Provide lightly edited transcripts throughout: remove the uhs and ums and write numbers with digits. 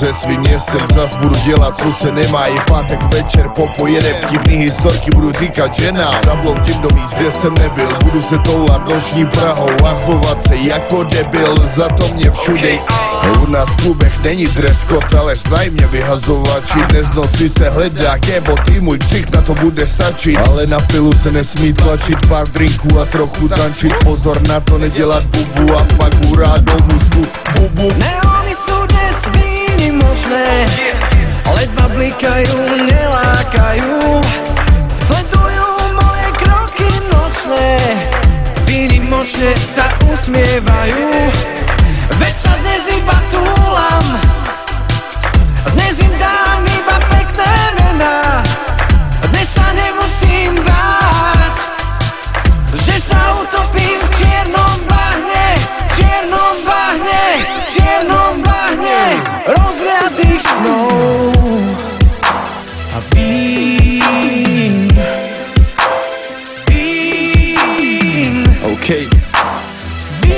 ze svým městem zas budu dělat, co se nemá. Je pátek večer, popojedem, vtipný historky budu říkat ženám. Zabloudím do míst, kde jsem nebyl, budu se toulat noční Prahou a chovat se jako debil, za to mě všude. U nás v klubech není dress code, ale znaj mě vyhazovači. Dnes noci se hledá kebo, ty můj křik na to bude stačit. Ale na pilu se nesmí tlačit, pár drinků a trochu tančit. Pozor na to nedělat bubu a pak hurá do mozku. Bubu. Neony sú dnes výnimočné, ledva blikajú, nelákajú. Sledujú moje kroky nočné, výnimočne sa usmievajú. Veď sa dnes iba túlam, dnes im dám iba pekné mená. Dnes sa nemusím báť, že sa utopím v čiernom bahne, čiernom bahne, čiernom bahne rozliatých snov. A vín. Okay.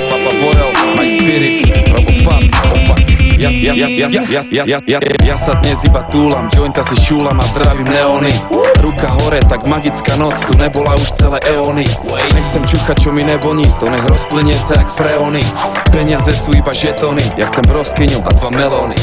Papa Borel, my spirit, Robopap, opak. Ja sa dnes iba túlam, jointa si šúlam a zdravím neóny. Ruka hore, tak magická noc, tu nebola už celé eóny. Nechcem čuchať, čo mi nevoní, to nech rozplynie sa jak freóny. Peniaze sú iba žetóny, ja chcem broskyňu a 2 melóny.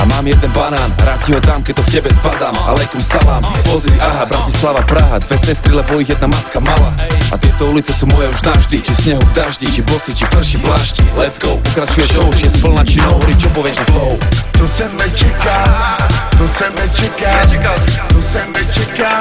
A mám jeden banán, rád ti ho dám, keď to v tebe zbadám. Aleikum salám, pozri, aha, Bratislava, Praha, 2 sestry, lebo ich jedna matka mala. A tieto ulice sú moje už navždy, či snehu v daždi, či bosy, či prší plášti. Let's go, pokračuje show, či je splná, či nohory, čo povieš na flow. To se nečeká, to se nečeká, to se nečeká.